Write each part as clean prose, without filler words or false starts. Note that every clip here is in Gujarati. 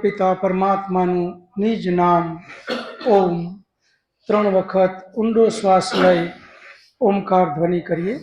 પરમપિતા પરમાત્માનું નિજ નામ ઓમ 3 વખત ઊંડો શ્વાસ લઈ ઓમકાર ધ્વનિ કરીએ.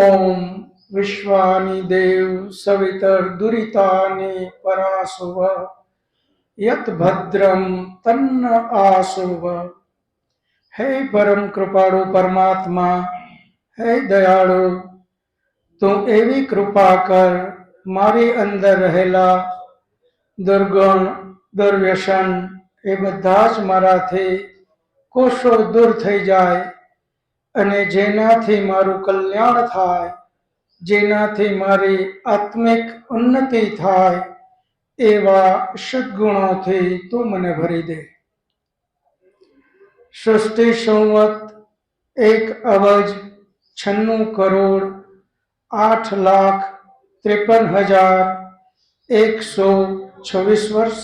ઓમ વિશ્વાની દેવ સવિતર દુરિતાની પરાસુવ યત ભદ્રમ તન્ન આસુવ. હે પરમ કૃપાળુ પરમાત્મા, હે દયાળુ, તું એવી કૃપા કર મારી અંદર રહેલા દુર્ગુણ દુર્વ્યસન એ બધા જ મારાથી કોષો દૂર થઈ જાય અને જેનાથી મારું કલ્યાણ થાય, જેનાથી મારી આત્મિક ઉન્નતિ થાય એવા સદ્ગુણોથી તું મને ભરી દે. સૃષ્ટિ સંવત 1,96,53,126 વર્ષ,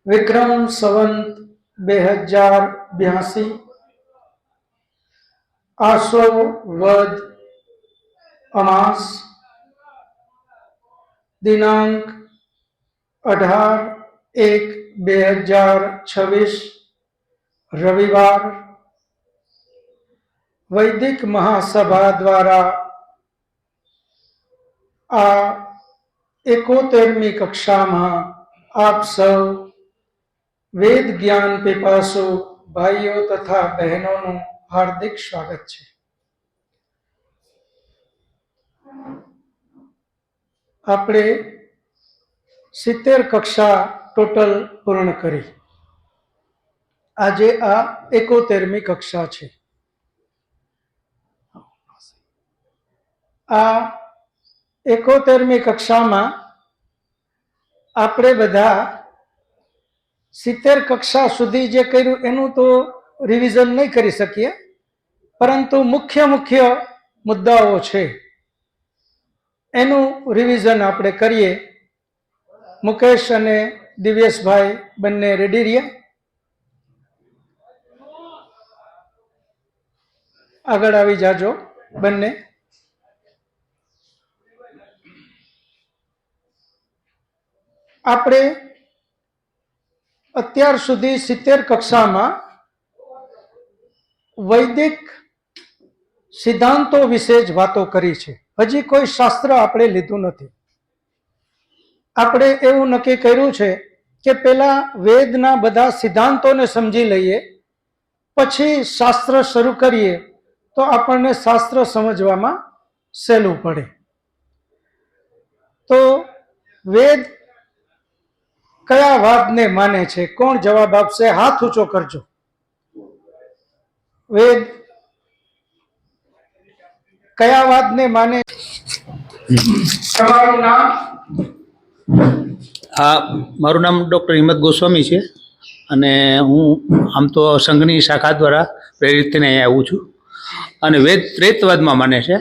વિક્રમ સંવત 2082, આસો વદ અમાસ, દિનાંક 18/1/2026 રવિવાર. વૈદિક મહાસભા દ્વારા આ 71મી કક્ષામાં આપ સૌ વેદ જ્ઞાન પીપાસુ ભાઈઓ તથા બહેનોનું હાર્દિક સ્વાગત છે. આપણે 70 કક્ષા ટોટલ પૂર્ણ કરી. આજે આ 71મી કક્ષા છે. આ 71મી કક્ષામાં આપણે બધા 70 કક્ષા સુધી જે કર્યું એનું તો રિવિઝન નહીં કરી શકીએ, પરંતુ મુખ્ય મુદ્દાઓ છે એનું રિવિઝન આપણે કરીએ. મુકેશ અને દિવ્યેશભાઈ બંને રેડી રહ્યા? આગળ આવી જાજો બંને. આપણે અત્યાર સુધી 70 કક્ષામાં વૈદિક સિદ્ધાંતો વિશે જ વાતો કરી છે. હજી કોઈ શાસ્ત્ર આપણે લીધું નથી. આપણે એવું નક્કી કર્યું છે કે પહેલા વેદના બધા સિદ્ધાંતોને સમજી લઈએ, પછી શાસ્ત્ર શરૂ કરીએ તો આપણને શાસ્ત્ર સમજવામાં સહેલું પડે. તો વેદ કયા વાદને માને છે? કોણ જવાબ આપશે? હાથ ઊંચો કરજો. વેદ કયા વાદને માને? તમારું નામ? મારું નામ ડૉક્ટર હિંમત ગોસ્વામી છે અને હું આમ તો સંઘની શાખા દ્વારા પ્રેરિત થઈને અહીંયા આવું છું. અને વેદ ત્રૈતવાદમાં માને છે,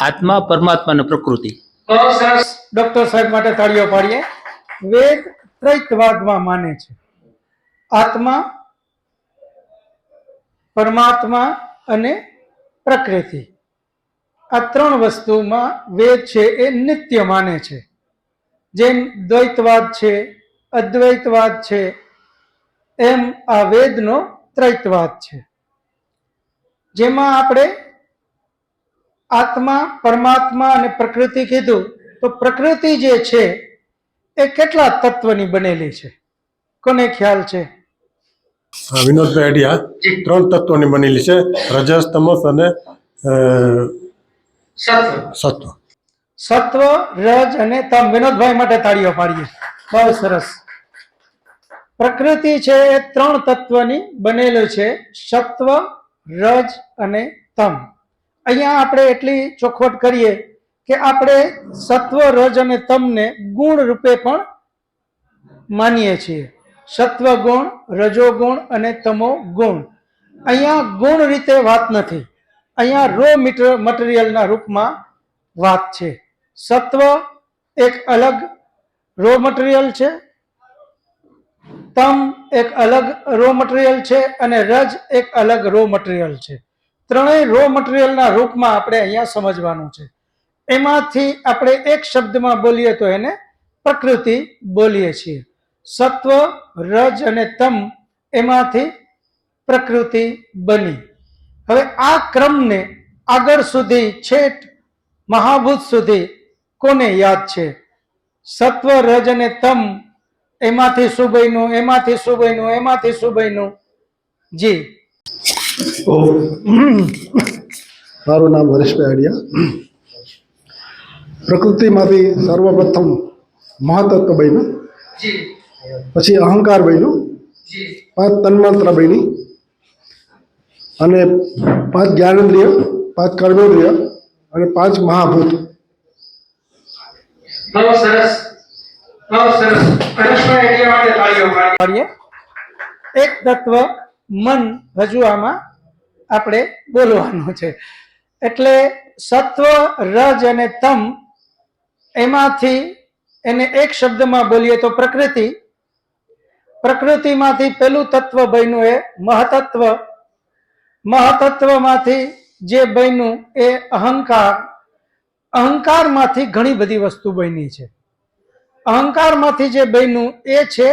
આત્મા, પરમાત્મા અને પ્રકૃતિ. સરસ. ડૉક્ટર સાહેબ માટે તાળીઓ પાડીએ. વેદ ત્રૈતવાદમાં માને છે, આત્મા, પરમાત્મા અને પ્રકૃતિ. આ 3 વસ્તુમાં વેદ છે એ નિત્ય માને છે. જેમ દ્વૈતવાદ છે, અદ્વૈતવાદ છે, એમ આ વેદનો ત્રૈતવાદ છે, જેમાં આપણે આત્મા, પરમાત્મા અને પ્રકૃતિ કીધું. તો પ્રકૃતિ જે છે એ કેટલા તત્વની બનેલી છે? કોને ખ્યાલ છે? વિનોદભાઈ અડિયા. 3 તત્વોની બનેલી છે: રજસ, તમસ અને સત્વ. સત્વ, રજ અને તમ. વિનોદભાઈ માટે તાળીઓ પાડીએ. બહુ સરસ. પ્રકૃતિ છે એ 3 તત્વની બનેલું છે: સત્વ, રજ અને તમ. અહીંયા આપણે એટલી ચોખવટ કરીએ કે આપણે સત્વ, રજ અને તમને ગુણ રૂપે પણ માનીએ છીએ. સત્વ ગુણ, રજો ગુણ અને તમો ગુણ. અહીંયા ગુણ રીતે વાત નથી, અહીંયા રો મટીરિયલના રૂપમાં વાત છે. સત્વ એક અલગ રો મટીરિયલ છે, તમ એક અલગ રો મટીરિયલ છે અને રજ એક અલગ રો મટીરિયલ છે. ત્રણેય રો મટીરિયલના રૂપમાં આપણે અહીંયા સમજવાનું છે. એમાંથી આપણે એક શબ્દમાં બોલીએ તો એને પ્રકૃતિ બોલીએ છીએ. સત્વ, રજ અને તમ એમાંથી પ્રકૃતિ બની. હવે આ ક્રમને આગળ સુધી છેક મહાભૂત સુધી કોને યાદ છે? સત્વ, રજ અને તમ એમાંથી શું બન્યું, એમાંથી શું બન્યું, એમાંથી શું બન્યું? જી. મારું નામ હરેશભાઈ અડિયા. પ્રકૃતિમાંથી સર્વપ્રથમ મહાતત્વ બન્યું, પછી અહંકાર બન્યું, 5 તન્માત્ર બની અને 5 જ્ઞાનેન્દ્રિય, 5 કર્મેન્દ્રિય અને 5 મહાભૂત. બહુ સરસ, બહુ સરસ. હરેશભાઈ અડિયા માટે તાળીઓ પાડીએ. એક તત્વ મન હજુ આમાં આપણે બોલવાનું છે. એટલે સત્વ, રજ અને તમ એમાંથી એને એક શબ્દમાં બોલીએ તો પ્રકૃતિ. પ્રકૃતિમાંથી પેલું તત્વ બન્યું એ મહતત્વ. મહતત્વમાંથી જે બન્યું એ અહંકાર. અહંકારમાંથી ઘણી બધી વસ્તુ બની છે. અહંકારમાંથી જે બન્યું એ છે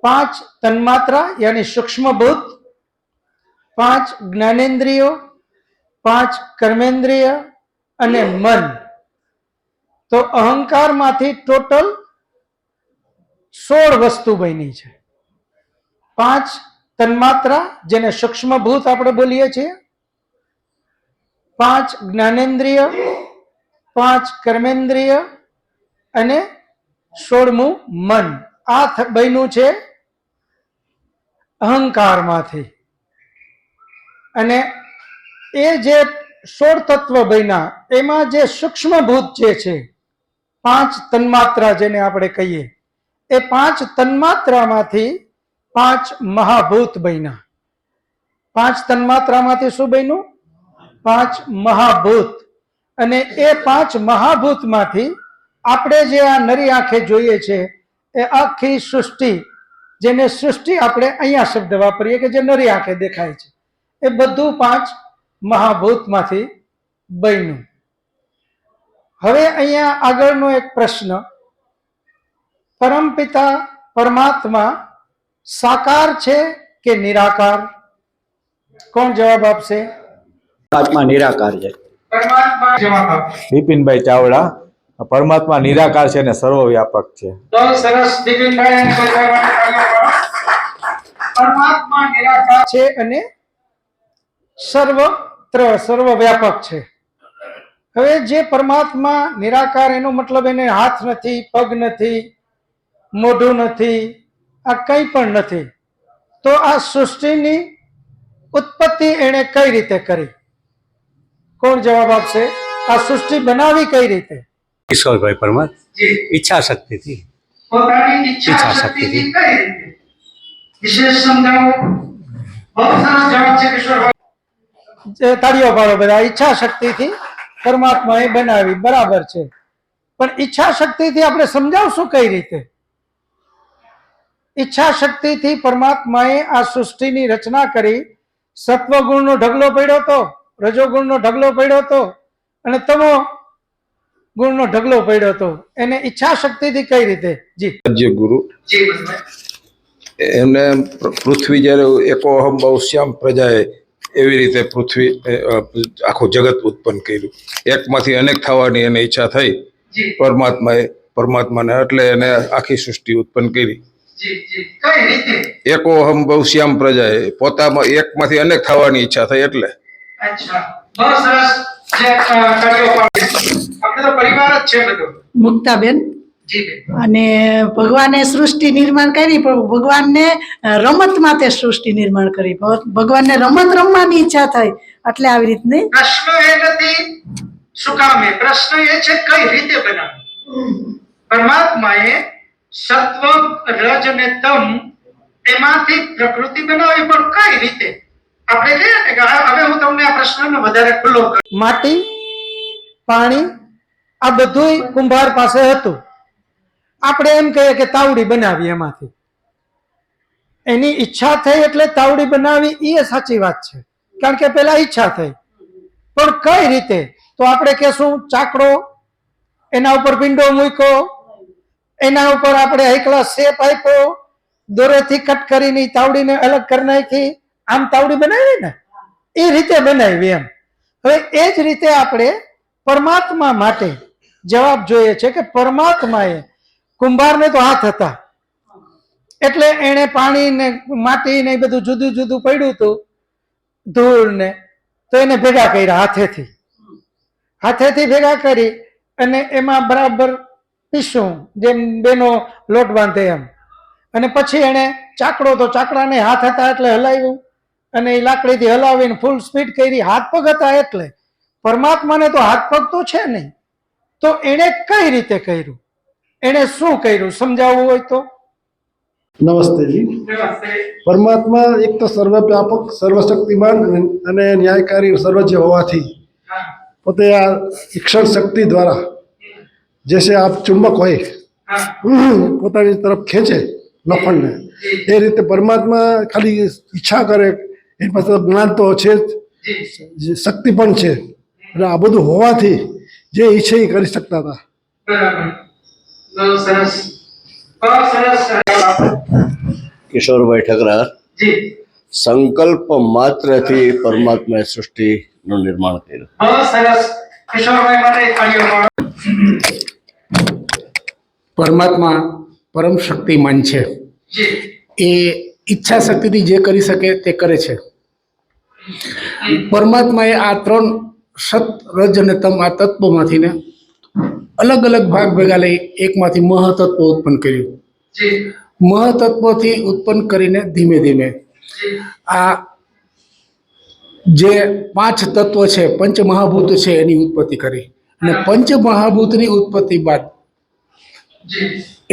5 તન્માત્રા યાની સૂક્ષ્મભૂત, 5 જ્ઞાનેન્દ્રિયો, 5 કર્મેન્દ્રિય અને મન. તો અહંકારમાંથી ટોટલ 16 વસ્તુ બની છે. 5 તન્માત્રા જેને સૂક્ષ્મભૂત આપણે બોલીએ છીએ, 5 જ્ઞાનેન્દ્રિય, 5 કર્મેન્દ્રિય અને 16મું મન. આ બન્યું છે અહંકારમાંથી. અને એ જે 16 તત્વ બન્યા એમાં જે સૂક્ષ્મભૂત જે છે 5 તન્માત્રા જેને આપણે કહીએ, એ 5 તન્માત્રામાંથી 5 મહાભૂત બન્યા. 5 તન્માત્રામાંથી શું બન્યું? 5 મહાભૂત. અને એ 5 મહાભૂતમાંથી આપણે જે આ નરી આંખે જોઈએ છે એ આખી સૃષ્ટિ, જેને સૃષ્ટિ આપણે અહીંયા શબ્દ વાપરીએ કે જે નરી આંખે દેખાય છે, એ બધું 5 મહાભૂતમાંથી બન્યું. હવે અહીંયા આગળનો એક પ્રશ્ન, પરમપિતા પરમાત્મા સાકાર છે કે નિરાકાર? કોણ જવાબ આપશે? પરમાત્મા નિરાકાર છે. પરમાત્મા જવાબ આપશે. બિપિનભાઈ ચાવડા. પરમાત્મા નિરાકાર છે અને સર્વવ્યાપક છે. બહુ સરસ બિપિનભાઈ અને બધાય માટે તાળીઓ પાડો. પરમાત્મા નિરાકાર છે અને સર્વત્ર સર્વવ્યાપક છે. હવે જે પરમાત્મા નિરાકાર એનો મતલબ એને હાથ નથી, પગ નથી, મોઢું નથી, આ કંઈ પણ નથી. તો આ સૃષ્ટિની ઉત્પત્તિ એણે કઈ રીતે કરી? કોણ જવાબ આપશે? આ સૃષ્ટિ બનાવી કઈ રીતે? ઈશ્વરભાઈ પરમાર. ઈચ્છા શક્તિથી. પોતાની ઈચ્છા શક્તિથી કઈ રીતે? વિશેષ સમજાવો. બહુ સરસ જવાબ છે કિશોરભાઈ. તાળીઓ પાડો બધા. ઈચ્છા શક્તિથી પરમાત્માએ બનાવી, બરાબર છે. પણ ઈચ્છા શક્તિથી આપણે સમજાવશું કઈ રીતે? ઈચ્છા શક્તિથી પરમાત્માએ આ સૃષ્ટિની રચના કરી. સત્વગુણનો ઢગલો પડ્યો તો, રજોગુણનો ઢગલો પડ્યો તો અને તમો ગુણનો ઢગલો પડ્યો તો. એને ઈચ્છા શક્તિથી કઈ રીતે? જી રાજ્ય ગુરુ એમને પૃથ્વી જ્યારે એકોહમ બહુશ્યામ પ્રજાએ એવી રીતે પૃથ્વી આખું જગત ઉત્પન્ન કર્યું. એકમાંથી અનેક થવાની એને ઈચ્છા થઈ પરમાત્માને, એટલે એને આખી સૃષ્ટિ ઉત્પન્ન કરી. કઈ રીતે? એકોહમ બહુશ્યામ પ્રજાએ પોતામાં એકમાંથી અનેક થવાની ઈચ્છા થઈ એટલે. અચ્છા, બહુ સરસ. જે કર્યો આપણે તો પરિવાર જ છે બધો. મુક્તાબેન. જી બેન. અને ભગવાને સૃષ્ટિ નિર્માણ કરી, પણ ભગવાનને રમત માટે સૃષ્ટિ નિર્માણ કરી. ભગવાનને રમત રમવાની ઈચ્છા થઈ એટલે આવી રીતની. પ્રશ્ન એ નથી શું કામ, એ પ્રશ્ન એ છે કઈ રીતે બનાવ્યું. પરમાત્માએ સત્વ, રજ અને તમ એમાંથી પ્રકૃતિ બનાવી, પણ કઈ રીતે? આપણે કહીએ ને કે હવે હું તમને આ પ્રશ્નનો વધારે ખુલ્લો કરું. માટી, પાણી આ બધુંય કુંભાર પાસે હતું. આપણે એમ કહીએ કે તાવડી બનાવી એમાંથી. એની ઈચ્છા થઈ એટલે તાવડી બનાવી, એ સાચી વાત છે, કારણ કે પેલા ઈચ્છા થઈ. પણ કઈ રીતે? તો આપણે કહેશું ચાકડો, એના ઉપર પિંડો મૂક્યો, એના ઉપર આપણે એકલા શેપ આપ્યો, દોરેથી કટ કરીને તાવડીને અલગ કરી નાખી, આમ તાવડી બનાવી ને એ રીતે બનાવી એમ. હવે એ જ રીતે આપણે પરમાત્મા માટે જવાબ જોઈએ છે કે પરમાત્માએ, કુંભારને તો હાથ હતા એટલે એને પાણી ને માટી ને બધું જુદું જુદું પડ્યું હતું, ધૂળ ને, તો એને ભેગા કર્યા હાથેથી. હાથેથી ભેગા કરી અને એમાં બરાબર પીસું, જેમ બેનો લોટ બાંધે એમ. અને પછી એને ચાકડો, તો ચાકડાને હાથ હતા એટલે હલાવ્યું, અને એ લાકડીથી હલાવીને ફૂલ સ્પીડ કરી. હાથ પગ હતા એટલે. પરમાત્માને તો હાથ પગ તો છે નહીં, તો એને કઈ રીતે કર્યું, એને શું કર્યું, સમજાવવું હોય તો. નમસ્તે જી. પરમાત્મા એક તો સર્વવ્યાપક, સર્વશક્તિમાન અને ન્યાયકારી, સર્વજ્ય હોવાથી પોતે આ ઈક્ષણ શક્તિ દ્વારા, જેસે આપ ચુંબક હોય પોતાની તરફ ખેંચે લોખંડને, એ રીતે પરમાત્મા ખાલી ઈચ્છા કરે. એની પાસે જ્ઞાન તો છે જ, શક્તિ પણ છે, અને આ બધું હોવાથી જે ઈચ્છે એ કરી શકતા હતા. બરાબર, બહુ સરસ, બહુ સરસ. કિશોરભાઈ ઠકરાર. જી, સંકલ્પ માત્રથી પરમાત્માએ સૃષ્ટિનું નિર્માણ કર્યું. બહુ સરસ. કિશોરભાઈ માટે તાળીઓ પાડો. પરમાત્મા પરમ શક્તિમાન છે. જી, એ ઈચ્છા શક્તિથી જે કરી શકે તે કરે છે. પરમાત્માએ આ ત્રણ સત, રજ અને તમ આ તત્વોમાંથી ને અલગ અલગ ભાગ ભેગા લઈ એકમાંથી મહતત્વ ઉત્પન્ન કર્યું. જી, મહતત્વથી ઉત્પન્ન કરીને ધીમે ધીમે આ જે પાંચ તત્વ છે, પંચ મહાભૂત છે, એની ઉત્પત્તિ કરી. અને પંચ મહાભૂતની ઉત્પત્તિ બાદ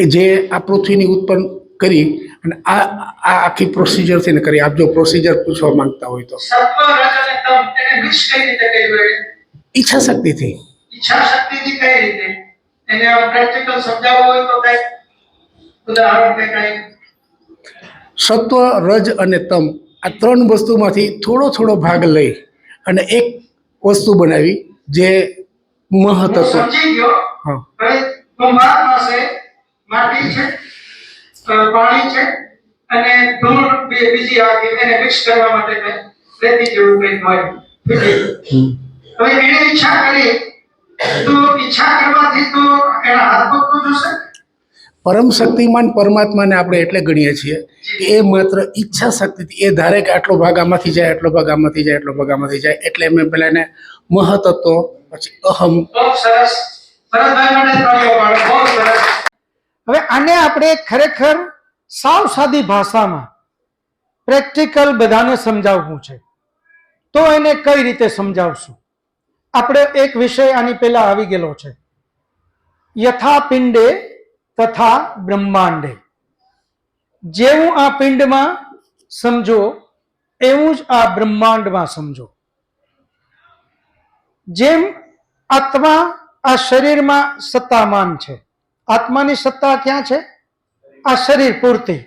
એ જે આ પૃથ્વીની ઉત્પન્ન કરી, અને આ આખી પ્રોસિજર થઈને કરી. આપ જો પ્રોસિજર પૂછવા માંગતા હોય તો સત્વ, રજ અને તમ એને મિક્સ કઈ રીતે કર્યું? ઈચ્છા શક્તિથી. ઈચ્છા શક્તિથી કઈ રીતે? એને પ્રેક્ટિકલ સમજાવવું હોય તો કઈ ઉદાહરણ કે કઈ? સત્વ, રજ અને તમ આ ત્રણ વસ્તુમાંથી થોડો થોડો ભાગ લઈ અને એક વસ્તુ બનાવી, જે મહતત્વ. સમજી ગયો. હા. હવે કુંભાર પાસે માટી છે, પાણી છે અને ધૂળ બીજી આખી, એને મિક્સ કરવા માટે કઈ રેતી જેવું કંઈક હોય. હવે એને ઈચ્છા કરી, તો ઈચ્છા કરવાથી તો એના હાથ પગ તો જોશે. પરમ શક્તિમાન પરમાત્માને આપણે એટલે ગણીએ છીએ કે એ માત્ર ઈચ્છા શક્તિથી એ ધારે કે આટલો ભાગ આમાંથી જાય, આટલો ભાગ આમાંથી જાય, આટલો ભાગ આમાંથી જાય. એટલે એમ પેલા એને મહતત્વ, પછી અહમ. બહુ સરસ. ભરતભાઈ માટે તાળીઓ પાડો. બહુ સરસ. હવે આને આપણે ખરેખર સાવ સાદી ભાષામાં પ્રેક્ટિકલ બધાને સમજાવવું છે, તો એને કઈ રીતે સમજાવશું? આપણે એક વિષય આની પહેલા આવી ગયેલો છે, યથા પિંડે તથા બ્રહ્માંડે. જેવું આ પિંડમાં સમજો એવું જ આ બ્રહ્માંડમાં સમજો. જેમ આત્મા આ શરીરમાં સત્તામાન છે, આત્માની સત્તા ક્યાં છે? આ શરીર પૂરતી.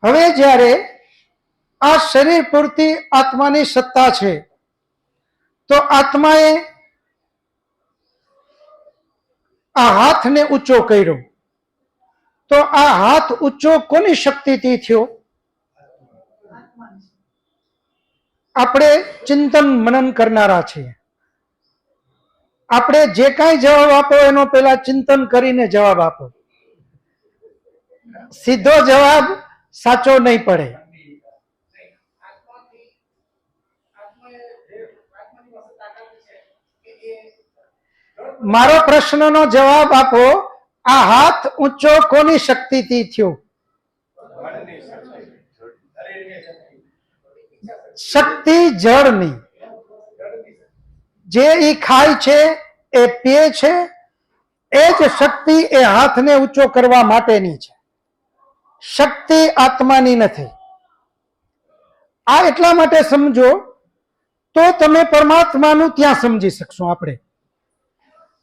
હવે જ્યારે આ શરીર પૂરતી આત્માની સત્તા છે, તો આત્માએ આ હાથને ઊંચો કર્યો, તો આ હાથ ઊંચો કોની શક્તિથી થયો? આપણે ચિંતન મનન કરનારા છીએ. આપણે જે કાંઈ જવાબ આપો એનો પેલા ચિંતન કરીને જવાબ આપો. સીધો જવાબ સાચો નહીં પડે. મારો પ્રશ્નનો જવાબ આપો. આ હાથ ઊંચો કોની શક્તિથી થયો? શક્તિ જળની. જે ઈ ખાય છે, એ પીએ છે, એ જ શક્તિ એ હાથને ઊંચો કરવા માટેની છે. શક્તિ આત્માની નથી. આ એટલા માટે સમજો તો તમે પરમાત્માનું ત્યાં સમજી શકશો. આપણે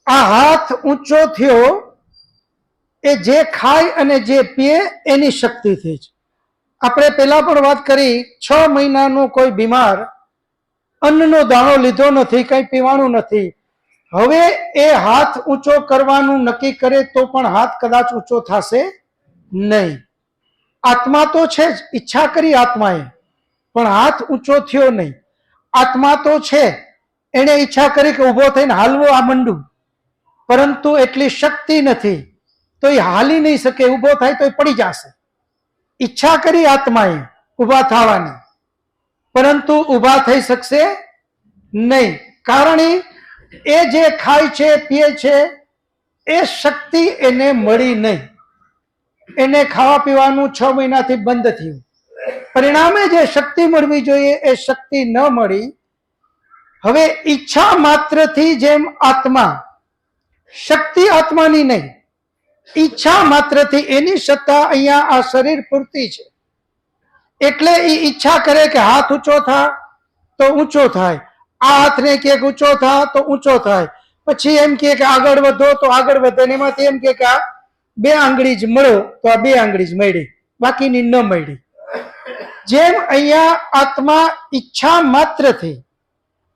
આ હાથ ઊંચો થયો એ જે ખાય અને જે પીએ એની શક્તિથી જ. આપણે પહેલા પણ વાત કરી, 6 મહિનાનો કોઈ બીમાર અન્નનો દાણો લીધો નથી, કંઈ પીવાનું નથી. હવે એ હાથ ઊંચો કરવાનું નક્કી કરે તો પણ હાથ કદાચ ઊંચો થશે નહીં. આત્મા તો છે જ, ઈચ્છા કરી આત્માએ, પણ હાથ ઊંચો થયો નહીં. આત્મા તો છે, એને ઈચ્છા કરી કે ઊભો થઈને હાલવો આ મંડું, પરંતુ એટલી શક્તિ નથી તો એ હાલી નહીં શકે. ઊભો થાય તો એ પડી જશે. ઈચ્છા કરી આત્માએ ઊભા થવાની, પરંતુ ઊભા થઈ શકશે નહીં. કારણ એ જે ખાય છે, પીએ છે, એ શક્તિ એને મળી નહીં. એને ખાવા પીવાનું 6 મહિનાથી બંધ થયું. પરિણામે જે શક્તિ મળવી જોઈએ એ શક્તિ ન મળી. હવે ઈચ્છા માત્રથી જેમ આત્મા, શક્તિ આત્માની નહીં, ઈચ્છા માત્રથી એની સત્તા અહીંયા આ શરીર પૂરતી છે. એટલે એ ઈચ્છા કરે કે હાથ ઊંચો થા તો ઊંચો થાય, આ હાથને કે ઊંચો થા તો ઊંચો થાય, પછી એમ કે આગળ વધો તો આગળ વધે. એમાંથી એમ કે આ 2 આંગળી જ મળ્યો તો આ 2 આંગળી જ મળી, બાકીની ન મળી. જેમ અહીંયા આત્મા ઈચ્છા માત્રથી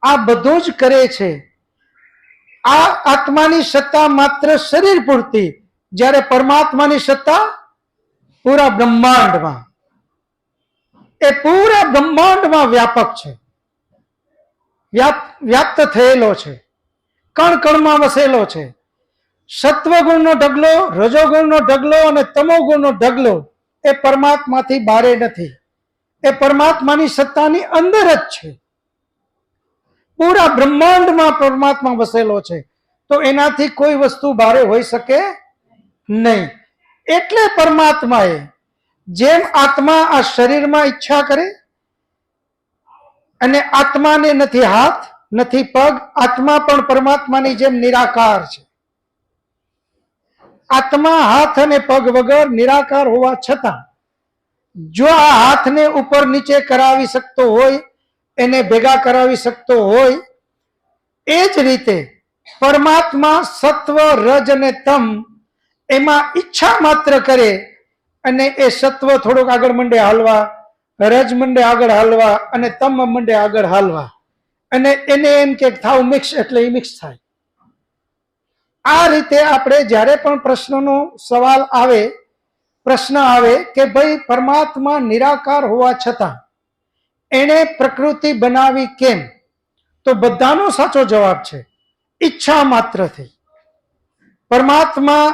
આ બધું જ કરે છે. આ આત્માની સત્તા માત્ર શરીર પૂરતી, જ્યારે પરમાત્માની સત્તા પૂરા બ્રહ્માંડમાં, એ પૂરા બ્રહ્માંડમાં વ્યાપક છે, વ્યાપ્ત થયેલો છે, કણ કણમાં વસેલો છે. સત્વગુણનો ઢગલો, રજોગુણનો ઢગલો અને તમોગુણનો ઢગલો એ પરમાત્માથી બારે નથી. એ પરમાત્માની સત્તાની અંદર જ છે. પૂરા બ્રહ્માંડમાં પરમાત્મા વસેલો છે, તો એનાથી કોઈ વસ્તુ બારે હોઈ શકે નહીં. એટલે પરમાત્માએ જેમ આત્મા આ શરીરમાં ઈચ્છા કરે, અને આત્માને નથી હાથ નથી પગ, આત્મા પણ પરમાત્માની જેમ નિરાકાર છે. આત્મા હાથ અને પગ વગર નિરાકાર હોવા છતાં જો આ હાથને ઉપર નીચે કરાવી શકતો હોય, એને ભેગા કરાવી શકતો હોય, એ જ રીતે પરમાત્મા સત્વ, રજ અને તમ એમાં ઈચ્છા માત્ર કરે અને એ સત્વ થોડુંક આગળ મંડે હાલવા, રજ મંડે આગળ હાલવા અને તમ મંડે આગળ હાલવા, અને એને એમ કે થાવ મિક્સ, એટલે એ મિક્સ થાય. આ રીતે આપણે જ્યારે પણ પ્રશ્નનો સવાલ આવે, પ્રશ્ન આવે કે ભાઈ પરમાત્મા નિરાકાર હોવા છતાં એણે પ્રકૃતિ બનાવી કેમ, તો બધાનો સાચો જવાબ છે ઈચ્છા માત્રથી. પરમાત્મા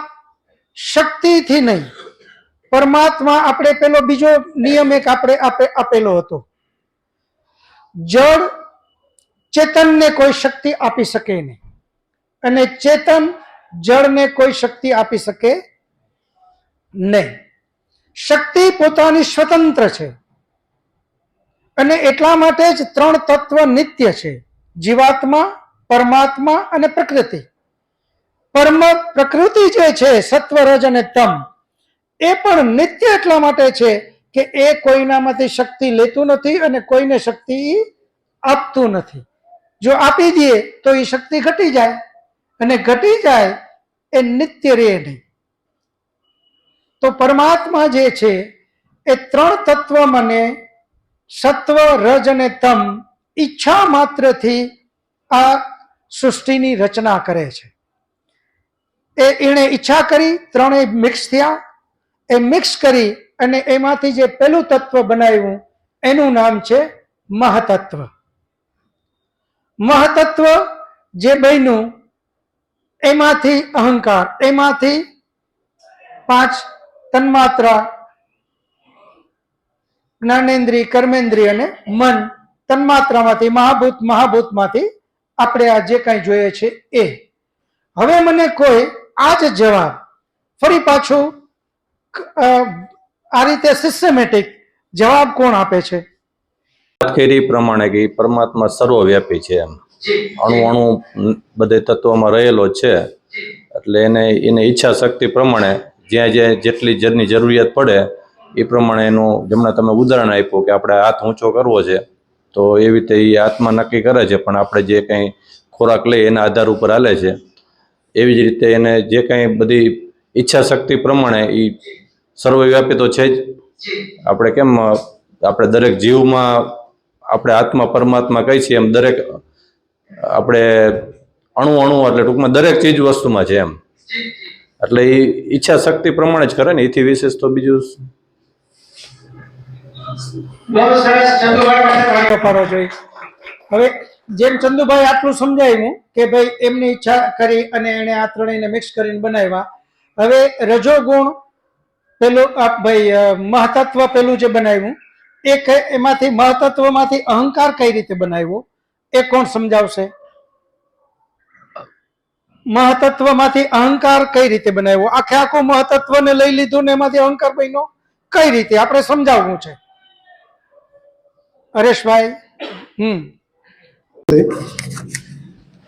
શક્તિથી નહીં. પરમાત્મા, આપણે પેલો બીજો નિયમ એક આપણે આપેલો હતો, જળ ચેતનને કોઈ શક્તિ આપી શકે નહીં, અને ચેતન જળને કોઈ શક્તિ આપી શકે નહીં. શક્તિ પોતાની સ્વતંત્ર છે, અને એટલા માટે જ 3 તત્વ નિત્ય છે: જીવાત્મા, પરમાત્મા અને પ્રકૃતિ. પ્રકૃતિ જે છે સત્વ, રજ અને તમ, એ પણ નિત્ય એટલા માટે છે કે એ કોઈનામાંથી શક્તિ લેતું નથી અને કોઈને શક્તિ આપતું નથી. જો આપી દે તો એ શક્તિ ઘટી જાય, અને ઘટી જાય એ નિત્ય રહે નહીં. તો પરમાત્મા જે છે એ 3 તત્વ મને સત્વ, રજ અને તમ ઈચ્છા માત્રથી આ સૃષ્ટિની રચના કરે છે. એણે ઈચ્છા કરી, 3 મિક્સ થયા. એ મિક્સ કરી અને એમાંથી જે પેલું તત્વ બનાવ્યું એનું નામ છે મહતત્વ. મહતત્વ જે બન્યું એમાંથી અહંકાર, એમાંથી 5 તન્માત્રા, જ્ઞાનેન્દ્રિય, કર્મેન્દ્રિય અને મન, તન્માત્રામાંથી, મહાભૂતમાંથી આપણે આ જે કાંઈ જોઈએ છે એ. હવે મને કોઈ આ જ જવાબ ફરી પાછું આ રીતે સિસ્ટમેટિક જવાબ કોણ આપે છે? વાત કરી પ્રમાણે કે પરમાત્મા સર્વવ્યાપી છે એમ, અણુ બધે તત્વોમાં રહેલો છે, એટલે એને ઈચ્છા શક્તિ પ્રમાણે જ્યાં જેટલી જરની જરૂરિયાત પડે એ પ્રમાણે એનું, જેમણે તમે ઉદાહરણ આપ્યું કે આપણે હાથ ઊંચો કરવો છે તો એવી રીતે એ આત્મા નક્કી કરે છે, પણ આપણે જે કંઈ ખોરાક લઈએ એના આધાર ઉપર હાલે છે. એવી જ રીતે એને જે કંઈ બધી ઈચ્છા શક્તિ પ્રમાણે એ સર્વવ્યાપી તો છે જ. આપણે કેમ આપણે દરેક જીવમાં આપણે આત્મા પરમાત્મા કહી છીએ એમ દરેક આપણે અણુ એટલે ટૂંકમાં દરેક ચીજ વસ્તુમાં છે એમ. એટલે એ ઈચ્છા શક્તિ પ્રમાણે જ કરે ને, એથી વિશેષ તો બીજું. બહુ સરસ. ચંદુભાઈ, હવે જેમ ચંદુભાઈ આટલું સમજાવ્યું કે ભાઈ એમની ઈચ્છા કરી અને એને આ ત્રણેયને મિક્સ કરીને બનાવ્યા. હવે રજોગુણ પેલું ભાઈ મહતત્વ પેલું જે બનાવ્યું એમાંથી મહતત્વમાંથી અહંકાર કઈ રીતે બનાવ્યો એ કોણ સમજાવશે? મહતત્વમાંથી અહંકાર કઈ રીતે બનાવ્યો? આખું મહતત્વને લઈ લીધું ને એમાંથી અહંકાર બન્યો કઈ રીતે આપણે સમજાવવું છે? હરેશભાઈ.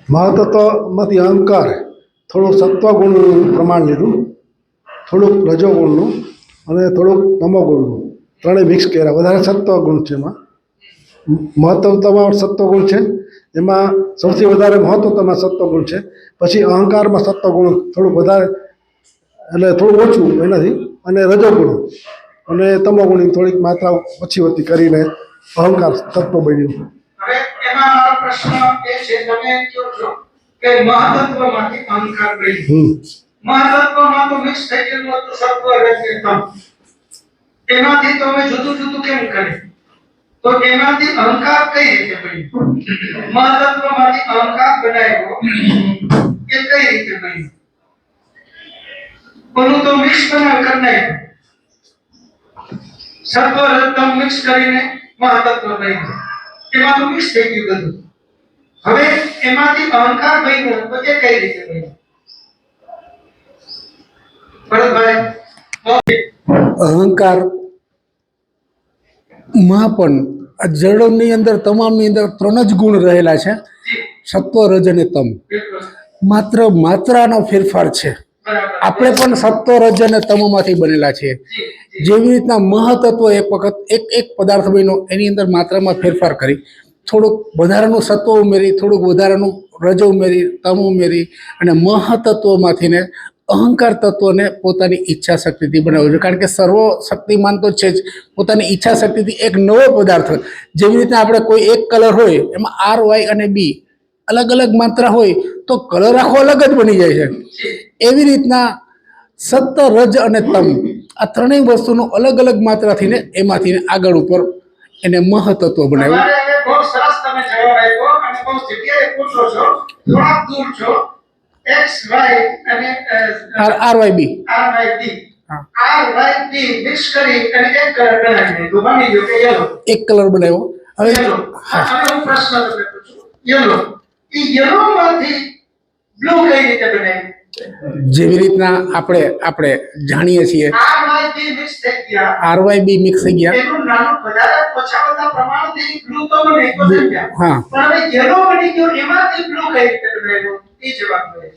મહતત્વમાંથી અહંકાર થોડું સત્વગુણનું પ્રમાણ લીધું, થોડુંક રજોગુણનું અને થોડુંક તમોગુણનું, ત્રણેય મિક્સ કર્યા. વધારે સત્વગુણ છે એમાં, મહત્વમાં સત્વગુણ છે, એમાં સૌથી વધારે મહત્વમાં સત્વગુણ છે. પછી અહંકારમાં સત્વગુણ થોડુંક વધારે એટલે થોડું ઓછું એનાથી, અને રજોગુણ અને તમોગુણની થોડીક માત્રા ઓછી હોતી કરીને અહંકાર તત્વ બન્યું. હવે એમાં મારો પ્રશ્ન એ છે, તમે કહો છો કે મહતત્વમાંથી અહંકાર બન્યો, મહતત્વમાં તો મિક્સ થઈ ગયેલું હતું સત્વ રજ તમ, એમાંથી તો હવે જુદું જુદું કેમ કરે? તો એમાંથી અહંકાર કઈ રીતે બન્યો? મહતત્વમાંથી અહંકાર બનાવ્યો એ કઈ રીતે બન્યો? ઓલું તો મિક્સ કરનાર સત્વ રજતમ મિક્સ કરીને મહતત્વ બન્યું, એમાં તો મિક્સ થઈ ગયું બધું. હવે એમાંથી અહંકાર બન્યો તો એ કઈ રીતે બન્યો? ભરતભાઈ. અહંકાર માં પણ આ જળની અંદર તમામની અંદર ત્રણ જ ગુણ રહેલા છે, સત્વ રજ અને તમ. માત્ર માત્રાનો ફેરફાર છે. આપણે પણ સત્વ રજ અને તમમાંથી બનેલા છીએ. જેવી રીતના મહતત્વ એક વખત એક પદાર્થ બન્યો, એની અંદર માત્રામાં ફેરફાર કરી થોડુંક વધારાનું સત્વ ઉમેરી, થોડુંક વધારાનું રજ ઉમેરી, તમ ઉમેરી અને મહતત્વમાંથી ને અહંકાર તત્વને પોતાની ઈચ્છા શક્તિથી બનાવ્યું છે. કારણ કે સર્વ શક્તિમાન તો છે જ, પોતાની ઈચ્છા શક્તિથી એક નવો પદાર્થ, જેવી રીતે આપણે કોઈ એક કલર હોય એમાં આર, વાય અને બી અલગ અલગ માત્રા હોય તો કલર આખો અલગ જ બની જાય છે. એવી રીતના સત્વ, રજ અને તમ આ ત્રણેય વસ્તુનું અલગ અલગ માત્રાથી ને એમાંથી આગળ ઉપર એને મહતત્વ બનાવ્યું. બહુ સરસ તમે જવાબ આપ્યો અને બહુ જગ્યાએ પૂછો છો, થોડાક દૂર છો. x y અને આર વાય બી મિક્સ કરી અને એક કલર બનાવી દીધો, બની ગયો કે યલો. એક કલર બનાવ્યો. હવે હવે હું પ્રશ્ન તમને પૂછું, યલો માંથી બ્લુ કઈ રીતે બનાવ્યું? જેવી રીતના આપણે જાણીએ છીએ મિક્સ થઈ ગયા, આર વાય બી મિક્સ થઈ ગયા. એનું નાનું વધારે ઓછા બધા પ્રમાણથી બ્લુ તો બને તો થઈ ગયા, હા, પણ હવે યલો બની ગયો, એમાંથી બ્લુ કઈ રીતે બનાવ્યું? એ જવાબ દે.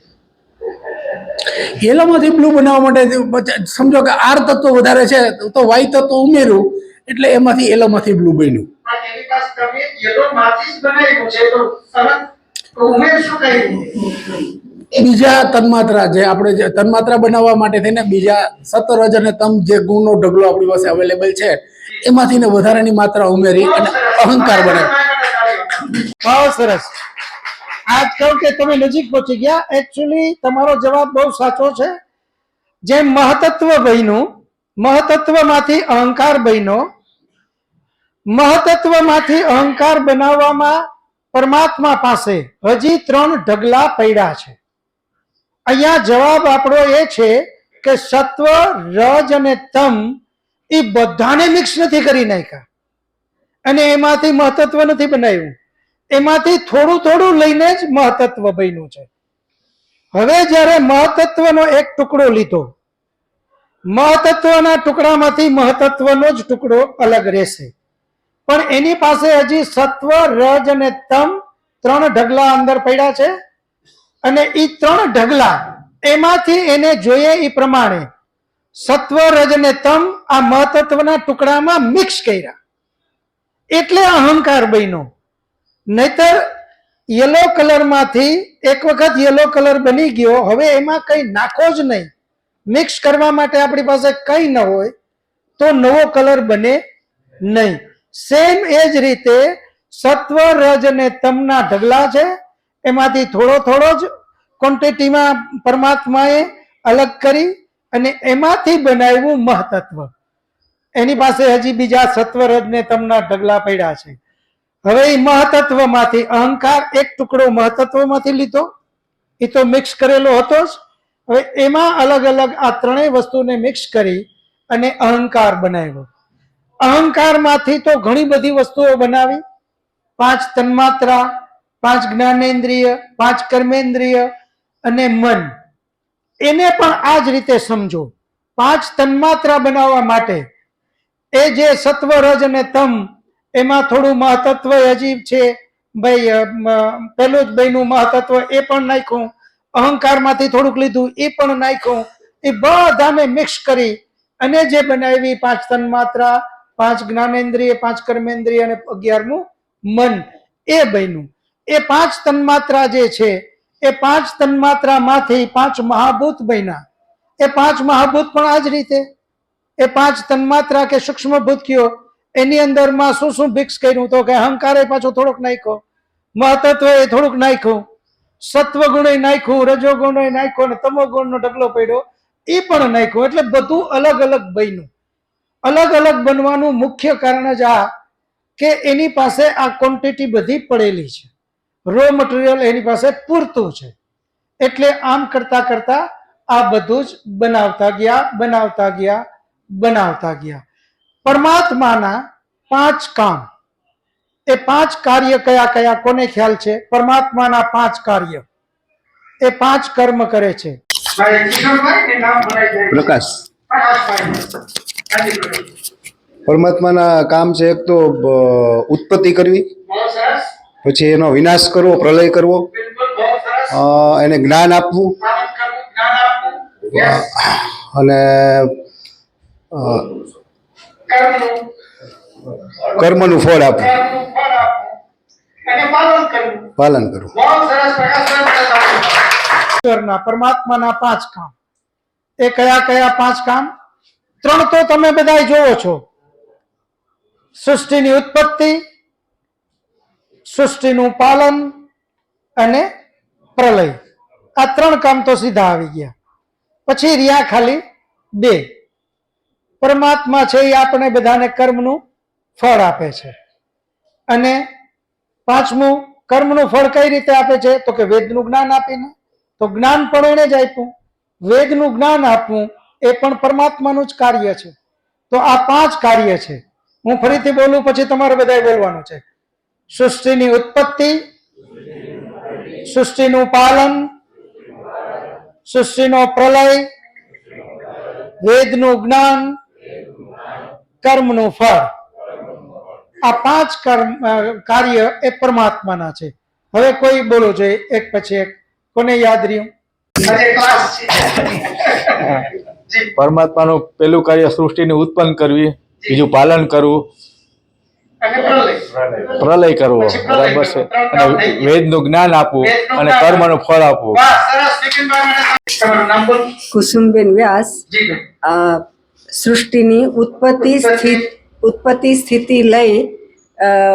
યલોમાંથી બ્લુ બનાવવા માટે સમજો કે આર તત્વ વધારે છે તો વાય તત્વ ઉમેર્યું એટલે એમાંથી યલોમાંથી બ્લુ બન્યું. પણ એની પાસે તમે યલો માંથી જ બનાવ્યું છે તો તરત ઉમેરશું કઈ રીતે? બીજા તન્માત્રા જે આપણે જે તન્માત્રા બનાવવા માટે થઈને બીજા સતરજ અને તમ જે ગુણનો ઢગલો આપણી પાસે અવેલેબલ છે એમાંથી ને વધારાની માત્રા ઉમેરી અને અહંકાર બને. બહુ સરસ. આજ કહું કે તમે નજીક પહોંચી ગયા. એકચ્યુઅલી તમારો જવાબ બહુ સાચો છે. જેમ મહતત્વ બન્યું, મહતત્વમાંથી અહંકાર બન્યો, મહતત્વમાંથી અહંકાર બનાવવામાં પરમાત્મા પાસે હજી 3 ઢગલા પડ્યા છે. અહીંયા જવાબ આપણો એ છે કે સત્વ, રજ અને તમ એ બધાને મિક્સ નથી કરી નાખ્યા અને એમાંથી મહતત્વ નથી બનાવ્યું. એમાંથી થોડું થોડું લઈને જ મહતત્વ બન્યું છે. હવે જ્યારે મહતત્વનો એક ટુકડો લીધો, મહતત્વના ટુકડામાંથી મહતત્વનો જ ટુકડો અલગ રહેશે, પણ એની પાસે હજી સત્વ, રજ અને તમ 3 ઢગલા અંદર પડ્યા છે અને એ 3 ઢગલા એમાંથી એને જોઈએ એ પ્રમાણે સત્વ, રજ અને તમ આ મહતત્વના ટુકડામાં મિક્સ કર્યા એટલે અહંકાર બન્યો. નહીતર યલો કલરમાંથી એક વખત યલો કલર બની ગયો, હવે એમાં કઈ નાખો જ નહીં, મિક્સ કરવા માટે આપણી પાસે કઈ ન હોય તો નવો કલર બને નહીં. સેમ એ જ રીતે સત્વ, રજ અને તમના ઢગલા છે, એમાંથી થોડો થોડો જ ક્વોન્ટિટીમાં પરમાત્માએ અલગ કરી અને એમાંથી બનાવ્યું મહતત્વ. એની પાસે હજી બીજા સત્વ, રજ ને તમના ઢગલા પડ્યા છે. હવે એ મહતત્વમાંથી અહંકાર એક ટુકડો મહતત્વમાંથી લીધો, એ તો મિક્સ કરેલો હતો જ. હવે એમાં અલગ અલગ આ 3 વસ્તુને મિક્સ કરી અને અહંકાર બનાવ્યો. અહંકારમાંથી તો ઘણી બધી વસ્તુઓ બનાવી, 5 તન્માત્રા, 5 જ્ઞાનેન્દ્રિય, 5 કર્મેન્દ્રિય અને મન. એને પણ આ જ રીતે સમજો. 5 તન્માત્રા બનાવવા માટે એ જે સત્વ, રજ અને તમ એમાં થોડું મહતત્વ હજી છે, ભાઈ પેલું જ બન્યું મહતત્વ એ પણ નાખ્યું, અહંકારમાંથી થોડુંક લીધું એ પણ નાખ્યું, એ બધાને મિક્સ કરી અને જે બનાવી 5 તન્માત્રા, 5 જ્ઞાનેન્દ્રિય, 5 કર્મેન્દ્રિય અને 11મું મન એ બન્યું. એ 5 તન્માત્રા જે છે એ 5 તન્માત્રામાંથી 5 મહાભૂત બન્યા. એ 5 મહાભૂત પણ આ જ રીતે એ 5 તન્માત્રા કે સૂક્ષ્મ ભૂત કયો એની અંદરમાં શું શું મિક્સ કર્યું, તો કે અહંકારે પાછો થોડોક નાખ્યો, મહતત્વ એ થોડુંક નાખ્યું, સત્વ ગુણ નાખ્યું, રજો ગુણ નાખ્યો અને તમો ગુણનો ઢગલો પડ્યો એ પણ નાખ્યું. એટલે બધું અલગ અલગ બન્યું. અલગ અલગ બનવાનું મુખ્ય કારણ જ આ કે એની પાસે આ ક્વોન્ટિટી બધી પડેલી છે, રો મટીરિયલ એની પાસે પૂરતું છે. એટલે આમ કરતા કરતા આ બધું જ બનાવતા ગયા. પરમાત્માના 5 કામ, એ 5 કાર્ય કયા કયા કોને ખ્યાલ છે? પરમાત્માના 5 કાર્ય, એ 5 કર્મ કરે છે. પ્રકાશ. પરમાત્માના કામ છે એક તો ઉત્પત્તિ કરવી, પછી એનો વિનાશ કરવો, પ્રલય કરવો, એને જ્ઞાન આપવું અને કર્મનું ફળ આપવું, પાલન કરવું. પરમાત્માના 5 કામ, એ કયા કયા 5 કામ? 3 તો તમે બધા જોવો છો, સૃષ્ટિની ઉત્પત્તિ, સૃષ્ટિનું પાલન અને પ્રલય. આ 3 કામ તો સીધા આવી ગયા. પછી રહ્યા ખાલી 2. પરમાત્મા છે એ આપણે બધાને કર્મનું ફળ આપે છે અને 5મું કર્મનું ફળ કઈ રીતે આપે છે? તો કે વેદનું જ્ઞાન આપીને. તો જ્ઞાન પણ એને જ આપ્યું, વેદનું જ્ઞાન આપવું એ પણ પરમાત્માનું જ કાર્ય છે. તો આ 5 કાર્ય છે. હું ફરીથી બોલું પછી તમારે બધાએ બોલવાનું છે. સૃષ્ટિની ઉત્પત્તિ, સૃષ્ટિનું પાલન, સૃષ્ટિનો પ્રલય, વેદનું જ્ઞાન, કર્મનું ફળ. આ 5 કાર્ય એ પરમાત્માના છે. હવે કોઈ બોલો જોઈએ એક પછી એક. કોને યાદ રહ્યું? પરમાત્માનું પેલું કાર્ય સૃષ્ટિને ઉત્પન્ન કરવી, બીજું પાલન કરવું, પ્રલય કરવો, બરાબર છે, અને વેદનું જ્ઞાન આપવું અને કર્મનું ફળ આપવું. કુસુમબેન વ્યાસ. સૃષ્ટિની ઉત્પત્તિ સ્થિતિ લઈ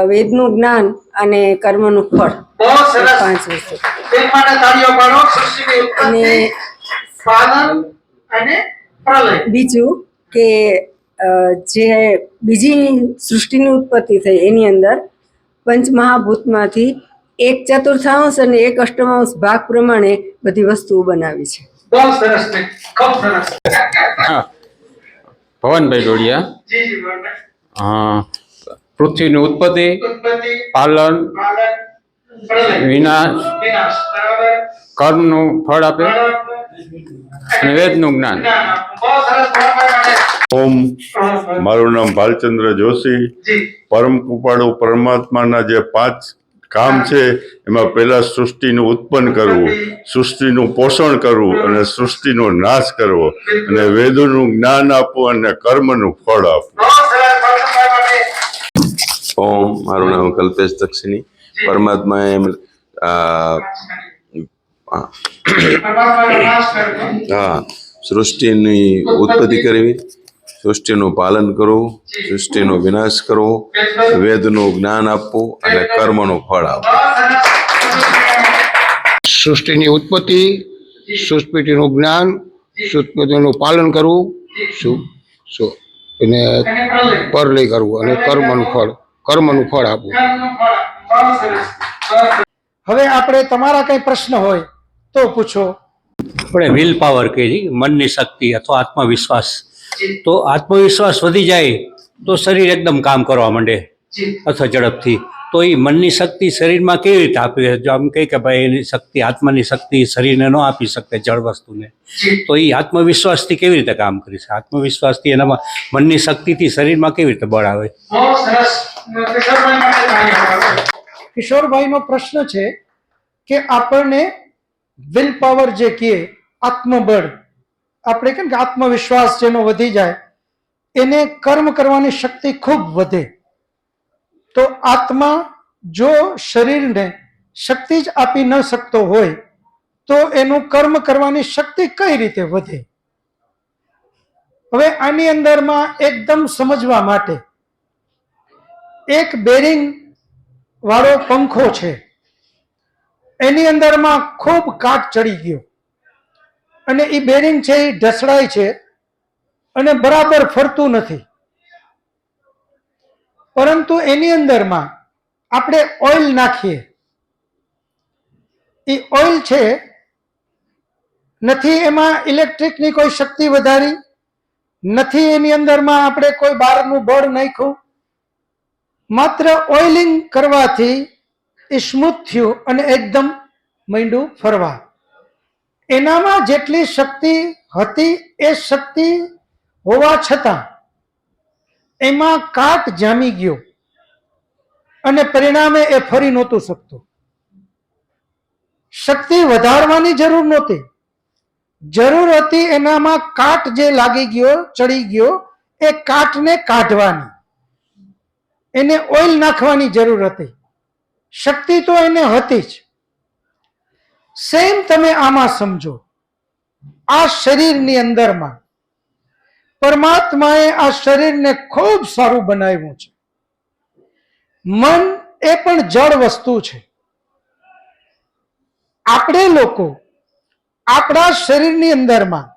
વેદનું જ્ઞાન અને કર્મનું ફળ, 5 વસ્તુ. અને બીજું કે જે બીજી સૃષ્ટિની ઉત્પત્તિ થઈ એની અંદર પંચમહાભૂતમાંથી 1/4 અને 1/8 ભાગ પ્રમાણે બધી વસ્તુઓ બનાવી છે. હા, ભવનભાઈ ડોડિયા. પૃથ્વીની ઉત્પત્તિ, પાલન, વિનાશ, કર્મનું ફળ આપે અને વેદનું જ્ઞાન. ઓમ, મારું નામ ભાલચંદ્ર જોશી. પરમ કૃપાળુ પરમાત્માના જે 5 કામ છે એમાં પહેલા સૃષ્ટિનું ઉત્પન્ન કરવું, સૃષ્ટિનું પોષણ કરવું અને સૃષ્ટિનો નાશ કરવો અને વેદોનું જ્ઞાન આપવું અને કર્મનું ફળ આપવું. ઓમ, મારું નામ કલ્પેશ દક્ષિણી. પરમાત્માએ સૃષ્ટિની ઉત્પત્તિ કરવી, સૃષ્ટિનું પાલન કરવું, સૃષ્ટિનો વિનાશ કરવો, વેદનું જ્ઞાન આપવું અને કર્મનું ફળ આપવું. સૃષ્ટિની ઉત્પત્તિ, સૃષ્ટિનું જ્ઞાન, સૃષ્ટિનું પાલન કરવું, એને પરલય કરવું અને કર્મનું ફળ આપવું. હવે આપણે તમારા કઈ પ્રશ્ન હોય તો પૂછો. આપણે વિલ પાવર કહીએ, મનની શક્તિ અથવા આત્મવિશ્વાસ. તો આત્મવિશ્વાસ વધી જાય તો શરીર એકદમ કામ કરવા માંડે અથવા ઝડપથી. તો એ મનની શક્તિ શરીરમાં કેવી રીતે આપી? જો આમ કહે કે ભાઈ એની શક્તિ, આત્માની શક્તિ શરીરને ન આપી શકે જળ વસ્તુને, તો એ આત્મવિશ્વાસથી કેવી રીતે કામ કરી શકે? આત્મવિશ્વાસથી એનામાં મનની શક્તિથી શરીરમાં કેવી રીતે બળ આવે? કિશોરભાઈનો પ્રશ્ન છે કે આપણને વિલ પાવર જે કહીએ, આત્મબળ, આપણે કેમ કે આત્મવિશ્વાસ જેનો વધી જાય એને કર્મ કરવાની શક્તિ ખૂબ વધે. તો આત્મા જો શરીરને શક્તિ જ આપી ન શકતો હોય તો એનું કર્મ કરવાની શક્તિ કઈ રીતે વધે? હવે આની અંદરમાં એકદમ સમજવા માટે એક બેરિંગ વાળો પંખો છે, એની અંદરમાં ખૂબ કાટ ચડી ગયો અને એ બેરિંગ છે એ ઢસડાય છે અને બરાબર ફરતું નથી. પરંતુ એની અંદરમાં આપણે ઓઇલ નાખીએ, એ ઓઇલ છે નથી એમાં ઇલેક્ટ્રિકની કોઈ શક્તિ વધારી, નથી એની અંદરમાં આપણે કોઈ બહારનું બળ નાખ્યું, માત્ર ઓઇલિંગ કરવાથી એ સ્મૂથ થયું અને એકદમ માંડ્યું ફરવા. એનામાં જેટલી શક્તિ હતી એ શક્તિ હોવા છતાં એમાં કાટ જામી ગયો અને પરિણામે એ ફરી નહોતું શકતું. શક્તિ વધારવાની જરૂર નહોતી, જરૂર હતી એનામાં કાટ જે લાગી ગયો, ચડી ગયો, એ કાટને કાઢવાની, એને ઓઇલ નાખવાની જરૂર હતી. શક્તિ તો એને હતી જ. સેમ તમે આમાં સમજો, આ શરીરની અંદરમાં પરમાત્માએ આ શરીરને ખૂબ સારું બનાવ્યું છે. મન એ પણ જળ વસ્તુ છે. આપણે લોકો આપણા શરીરની અંદરમાં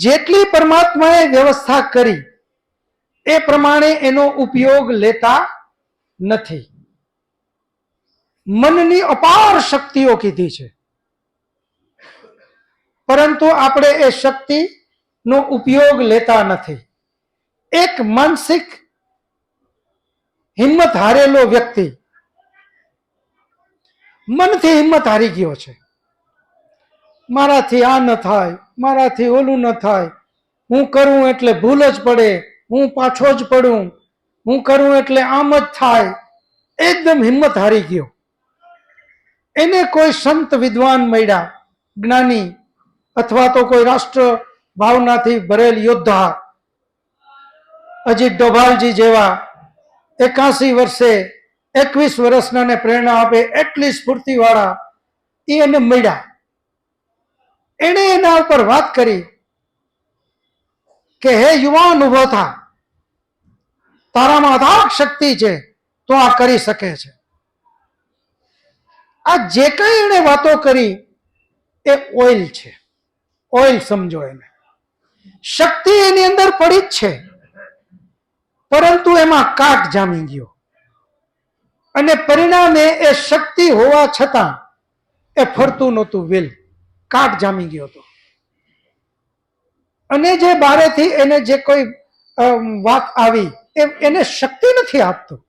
જેટલી પરમાત્માએ વ્યવસ્થા કરી એ પ્રમાણે એનો ઉપયોગ લેતા નથી. મનની અપાર શક્તિઓ કીધી છે, પરંતુ આપણે એ શક્તિનો ઉપયોગ લેતા નથી. એક માનસિક હિંમત હારેલો વ્યક્તિ મનથી હિંમત હારી ગયો છે. મારાથી આ ન થાય, મારાથી ઓલું ન થાય, હું કરું એટલે ભૂલ જ પડે, હું પાછો જ પડું, હું કરું એટલે આમ જ થાય. એકદમ હિંમત હારી ગયો. એને કોઈ સંત વિદ્વાન મળ્યા, જ્ઞાની, અથવા તો કોઈ રાષ્ટ્ર ભાવનાથી ભરેલ યોદ્ધા, અજીત ડોભાલજી જેવા 81 વર્ષે 21 વર્ષનાને પ્રેરણા આપે એટલી સ્ફૂર્તિવાળા એને મળ્યા. એણે એના ઉપર વાત કરી કે હે યુવાન, ઉભો થા, તારામાં અથાગ શક્તિ છે, તો આ કરી શકે છે. આ જે કઈ એને વાતો કરી એ ઓઇલ છે. ઓઇલ સમજો એને. શક્તિ એની અંદર પડી જ છે, પરંતુ એમાં કાટ જામી ગયો અને પરિણામે એ શક્તિ હોવા છતાં એ ફરતું નહોતું. વેલ કાટ જામી ગયો હતો. અને જે બારેથી એને જે કોઈ વાત આવી એને શક્તિ નથી આપતું,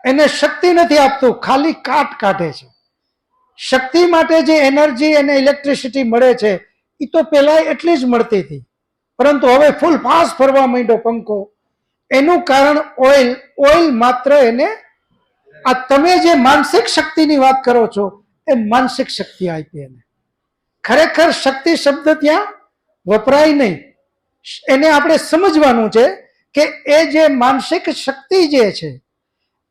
એને શક્તિ નથી આપતું, ખાલી કાટ કાઢે છે. શક્તિ માટે જે એનર્જી અને ઇલેક્ટ્રિસિટી મળે છે એ તો પેલા એટલી જ મળતી હતી, પરંતુ હવે ફૂલ ફાસ્ટ ફરવા માંડ્યો પંખો. એનું કારણ ઓઇલ. ઓઇલ માત્ર એને આ તમે જે માનસિક શક્તિની વાત કરો છો એ માનસિક શક્તિ આપી એને. ખરેખર શક્તિ શબ્દ ત્યાં વપરાય નહીં. એને આપણે સમજવાનું છે કે એ જે માનસિક શક્તિ જે છે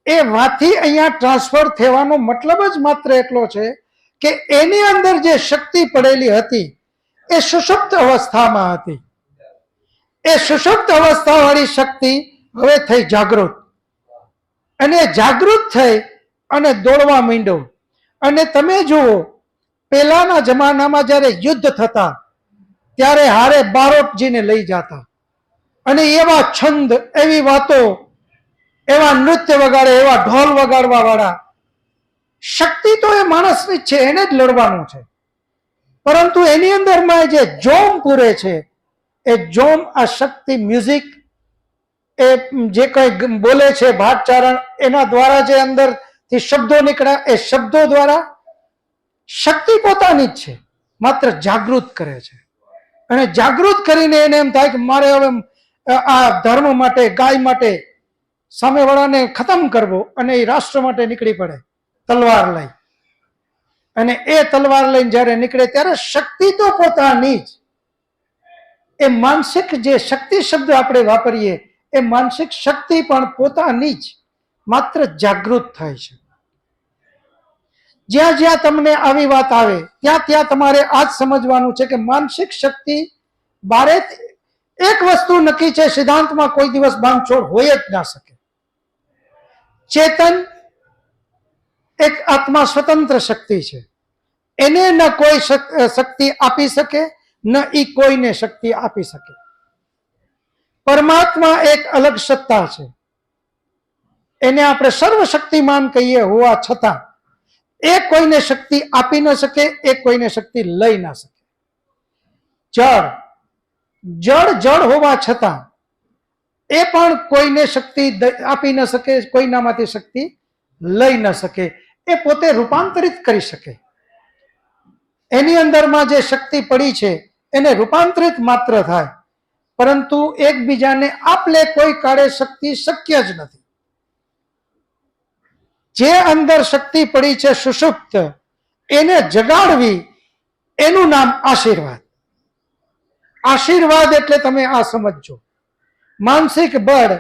એ વાથી અહીંયા ટ્રાન્સફર થવાનો મતલબ જ માત્ર એટલો છે કે એની અંદર જે શક્તિ પડેલી હતી એ સુષુપ્ત અવસ્થામાં હતી. એ સુષુપ્ત અવસ્થાવાળી શક્તિ હવે થઈ જાગૃત, અને જાગૃત થઈ અને દોડવા માંડ્યો. અને તમે જુઓ પહેલાના જમાનામાં જ્યારે યુદ્ધ થતા ત્યારે હારે બારોટજીને લઈ જતા અને એવા છંદ, એવી વાતો, એવા નૃત્ય વગાડે, એવા ઢોલ વગાડવા વાળા. શક્તિ તો એ માણસની જ છે, એને જ લડવાનું છે, પરંતુ એની અંદરમાં જે જોમ પૂરે છે એ જોમ, આ શક્તિ, મ્યુઝિક, એ જે કંઈ બોલે છે ભાટચારણ, એના દ્વારા જે અંદરથી શબ્દો નીકળ્યા એ શબ્દો દ્વારા શક્તિ પોતાની જ છે, માત્ર જાગૃત કરે છે. અને જાગૃત કરીને એને એમ થાય કે મારે હવે આ ધર્મ માટે, ગાય માટે સામેવાળાને ખતમ કરવો, અને એ રાષ્ટ્ર માટે નીકળી પડે તલવાર લઈ. અને એ તલવાર લઈને જ્યારે નીકળે ત્યારે શક્તિ તો પોતાની જ. એ માનસિક જે શક્તિ શબ્દ આપણે વાપરીએ એ માનસિક શક્તિ પણ પોતાની જ, માત્ર જાગૃત થાય છે. જ્યાં જ્યાં તમને આવી વાત આવે ત્યાં ત્યાં તમારે આ જ સમજવાનું છે કે માનસિક શક્તિ બારે. એક વસ્તુ નક્કી છે, સિદ્ધાંતમાં કોઈ દિવસ બાંધછોડ હોય જ ના શકે. ચેતન એક આત્મા સ્વતંત્ર શક્તિ છે, એને ન કોઈ શક્તિ આપી શકે, ન ઈ કોઈને શક્તિ આપી શકે. પરમાત્મા એક અલગ સત્તા છે, એને આપણે સર્વશક્તિમાન કહીએ હોવા છતાં એ કોઈને શક્તિ આપી ન શકે, એ કોઈને શક્તિ લઈ ના શકે. જળ, જળ જળ હોવા છતાં એ પણ કોઈને શક્તિ આપી ન શકે, કોઈનામાંથી શક્તિ લઈ ન શકે. એ પોતે રૂપાંતરિત કરી શકે. એની અંદરમાં જે શક્તિ પડી છે એને રૂપાંતરિત માત્ર થાય, પરંતુ એકબીજાને આપલે કોઈ કાળે શક્તિ શક્ય જ નથી. જે અંદર શક્તિ પડી છે સુષુપ્ત, એને જગાડવી એનું નામ આશીર્વાદ. આશીર્વાદ એટલે તમે આ સમજો, માનસિક બળ.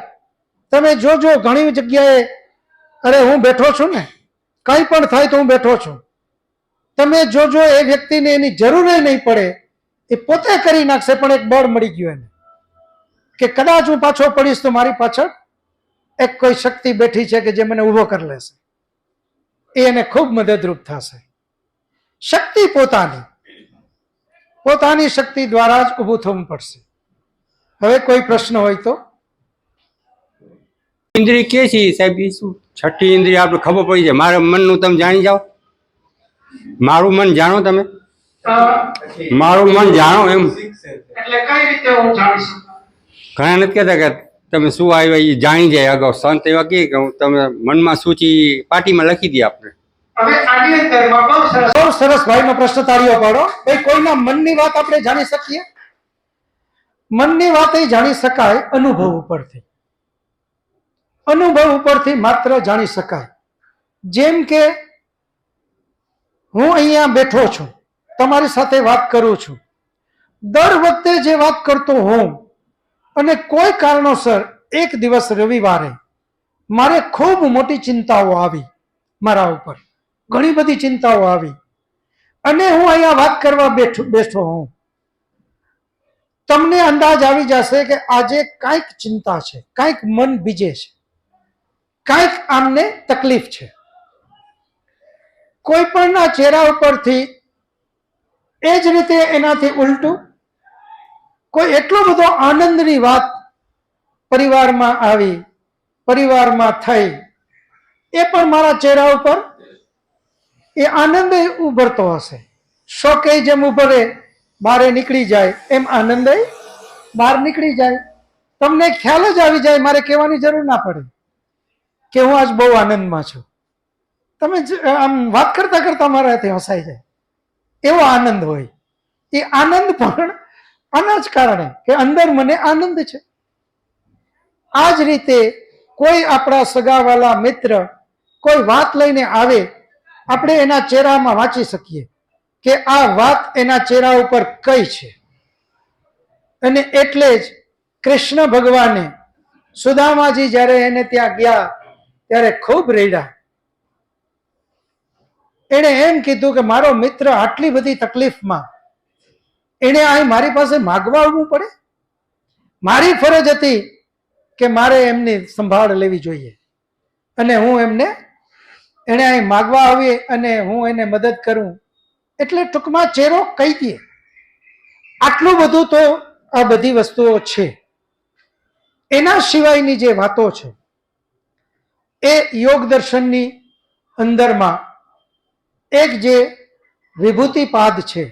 તમે જોજો ઘણી જગ્યાએ, અરે હું બેઠો છું ને, કંઈ પણ થાય તો હું બેઠો છું. તમે જોજો એ વ્યક્તિને એની જરૂર નહીં પડે, એ પોતે કરી નાખશે, પણ એક બળ મળી ગયું એને કે કદાચ હું પાછો પડીશ તો મારી પાછળ એક કોઈ શક્તિ બેઠી છે કે જે મને ઊભો કરી લેશે. એ એને ખૂબ મદદરૂપ થશે. શક્તિ પોતાની, પોતાની શક્તિ દ્વારા જ ઊભું થવું પડશે. હવે કોઈ પ્રશ્ન હોય તો. ઇન્દ્રિય કે છે સાહેબ, એ શું છઠ્ઠી ઇન્દ્રિય આપણે ખબર પડી જાય. મારા મનનું તમે જાણી જાઓ, મારું મન જાણો, તમે મારું મન જાણો એમ. એટલે કઈ રીતે હું જાણી શકું? ઘણા નથી કહેતા કે તમે શું આવ્યા એ જાણી જાય અગાઉ. સંત એવા કહે કે તમે મનમાં સૂચિ પાટીમાં લખી દે આપણે. હવે આની અંદરમાં બહુ સરસ ભાઈનો પ્રશ્ન તાળીઓ પાડો. ભાઈ, કોઈના મનની વાત આપણે જાણી શકીએ? મનની વાત એ જાણી શકાય અનુભવ ઉપરથી. અનુભવ ઉપરથી માત્ર જાણી શકાય. જેમ કે હું અહીંયા બેઠો છું, તમારી સાથે વાત કરું છું. દર વખતે જે વાત કરતો હોઉં, અને કોઈ કારણોસર એક દિવસ રવિવારે મારે ખૂબ મોટી ચિંતાઓ આવી, મારા ઉપર ઘણી બધી ચિંતાઓ આવી, અને હું અહીંયા વાત કરવા બેઠો હોઉં, તમને અંદાજ આવી જશે કે આજે કાંઈક ચિંતા છે, કાંઈક મન બીજે છે, કાંઈક આમને તકલીફ છે. કોઈ પણના ચહેરા ઉપરથી એ જ રીતે એનાથી ઉલટું કોઈ એટલો બધો આનંદની વાત પરિવારમાં આવી, પરિવારમાં થઈ, એ પણ મારા ચહેરા ઉપર એ આનંદ ઉભરતો હશે. શોકે જેમ ઉભરે બારે નીકળી જાય એમ આનંદ બહાર નીકળી જાય. તમને ખ્યાલ જ આવી જાય, મારે કહેવાની જરૂર ના પડે કે હું આજ બહુ આનંદમાં છું. તમે આમ વાત કરતા કરતા મારાથી હસાઈ જાય એવો આનંદ હોય. એ આનંદ પણ આના જ કારણે કે અંદર મને આનંદ છે. આ જ રીતે કોઈ આપણા સગાવાલા મિત્ર કોઈ વાત લઈને આવે, આપણે એના ચહેરામાં વાંચી શકીએ કે આ વાત એના ચહેરા ઉપર કઈ છે. અને એટલે જ કૃષ્ણ ભગવાને સુદામાજી જ્યારે એને ત્યાં ગયા ત્યારે ખૂબ રડ્યા. એણે એમ કીધું કે મારો મિત્ર આટલી બધી તકલીફમાં, એણે અહીં મારી પાસે માગવા આવવું પડે. મારી ફરજ હતી કે મારે એમની સંભાળ લેવી જોઈએ અને હું એમને એને અહીં માગવા આવી અને હું એને મદદ કરું. એટલે ટૂંકમાં ચહેરો કહી દે. આટલું બધું તો આ બધી વસ્તુઓ છે. એના સિવાયની જે વાતો છે એ યોગ દર્શનની અંદરમાં એક જે વિભૂતિપાદ છે,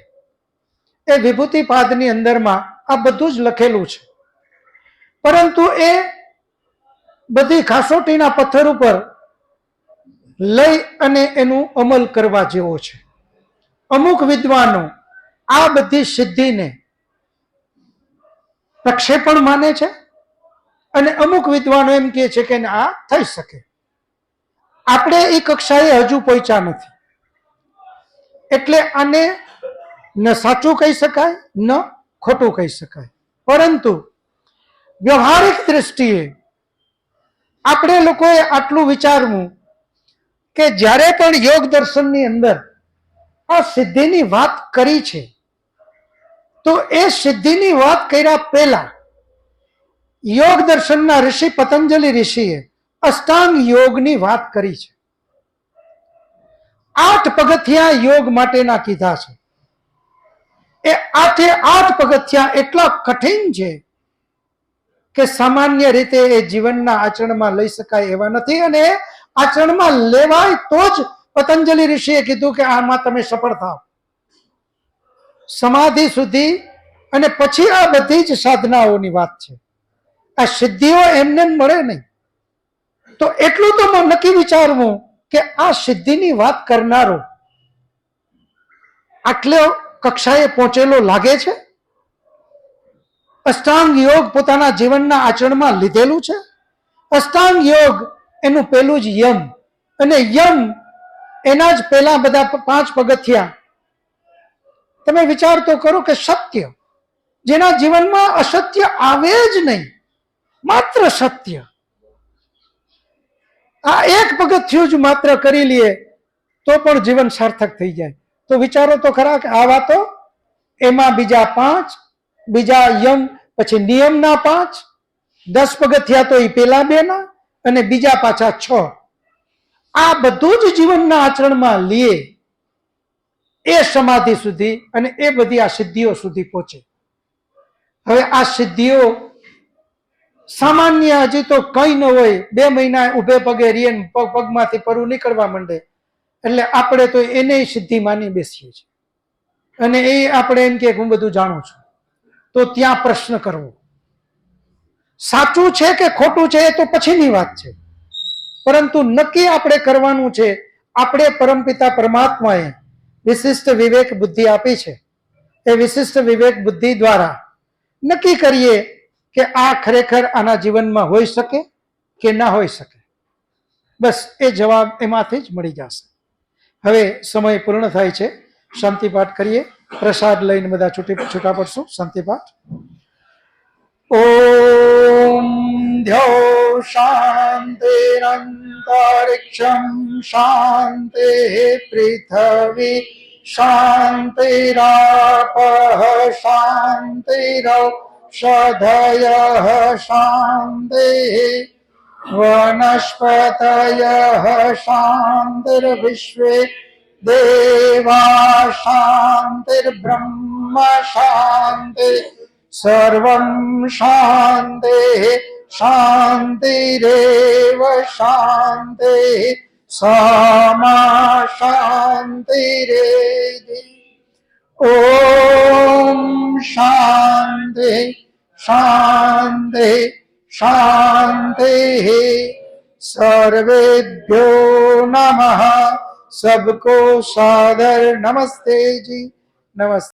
એ વિભૂતિપાદની અંદરમાં આ બધું જ લખેલું છે. પરંતુ એ બધી ખાસોટીના પથ્થર ઉપર લઈ અને એનું અમલ કરવા જેવો છે. અમુક વિદ્વાનો આ બધી સિદ્ધિને પ્રક્ષેપણ માને છે અને અમુક વિદ્વાનો એમ કહે છે કે આ થઈ શકે. આપણે એ કક્ષાએ હજુ પહોંચ્યા નથી, એટલે આને ન સાચું કહી શકાય ન ખોટું કહી શકાય. પરંતુ વ્યવહારિક દ્રષ્ટિએ આપણે લોકોએ આટલું વિચારવું કે જ્યારે પણ યોગ દર્શનની અંદર આ સિદ્ધિની વાત કરી છે તો એ સિદ્ધિની વાત કર્યા પહેલા યોગ દર્શનના ઋષિ પતંજલિ ઋષિએ અષ્ટાંગ યોગની વાત કરી છે. 8 પગથિયા યોગ માટેના કીધા છે. એ 8 પગથિયા એટલા કઠિન છે કે સામાન્ય રીતે એ જીવનના આચરણમાં લઈ શકાય એવા નથી. અને આચરણમાં લેવાય તો જ પતંજલિ ઋષિએ કીધું કે આમાં તમે સફળ થાવ. સમાધિ સુધી અને પછી આ બધી જ સાધનાઓની વાત છે. આ સિદ્ધિઓ એમને મળે નહીં. તો એટલું તો નક્કી વિચારવું કે આ સિદ્ધિની વાત કરનારો આટલો કક્ષાએ પહોંચેલો લાગે છે. અષ્ટાંગ યોગ પોતાના જીવનના આચરણમાં લીધેલું છે. અષ્ટાંગ યોગ એનું પેલું જ યમ, અને યમ એના જ પેલા બધા 5 પગથિયા. તમે વિચાર તો કરો કે સત્ય, જેના જીવનમાં અસત્ય આવે જ નહીં, માત્ર સત્ય. આ એક પગથિયું જ માત્ર કરી લઈએ તો પણ જીવન સાર્થક થઈ જાય. તો વિચારો તો ખરા કે આ વાતો, એમાં બીજા 5, બીજા યમ, પછી નિયમના 5, 10 પગથિયા તો એ પેલા 2ના અને બીજા પાછા 6. આ બધું જ જીવનના આચરણમાં લઈએ એ સમાધિ સુધી અને એ બધી આ સિદ્ધિઓ સુધી પહોંચે. હવે આ સિદ્ધિઓ સામાન્ય હજી તો કઈ ન હોય, 2 મહિના ઊભે પગે રહીએ, પગમાંથી પરું નીકળવા માંડે એટલે આપણે તો એને સિદ્ધિ માની બેસીએ છીએ. અને એ આપણે એમ કે હું બધું જાણું છું. તો ત્યાં પ્રશ્ન કરવો, સાચું છે કે ખોટું છે એ તો પછીની વાત છે. પરંતુ નક્કી આપણે કરવાનું છે. આપણે પરમપિતા પરમાત્માએ વિશિષ્ટ વિવેક બુદ્ધિ આપી છે. એ વિશિષ્ટ વિવેક બુદ્ધિ દ્વારા નક્કી કરીએ કે આ ખરેખર આના જીવનમાં હોઈ શકે કે ના હોઈ શકે. બસ એ જવાબ એમાંથી જ મળી જશે. હવે સમય પૂર્ણ થાય છે. શાંતિપાઠ કરીએ. પ્રસાદ લઈને બધા છૂટા પડશું. શાંતિપાઠ. ઓમ ધ્યો શાંતિરંતરિક્ષમ શાંતિ પૃથ્વી શાંતિરાપઃ શાંતિરૌષધયઃ શાંતિ વનસ્પતયઃ શાંતિર્વિશ્વે દેવા શાંતિર્બ્રહ્મ શાંતિ સર્વં શાંતિ શાંતિરેવ શાંતિ સામા શાંતિરેધિ. ओम शांति शांति शांति। सर्वेभ्यो नमः। सबको सादर नमस्ते जी, नमस्ते।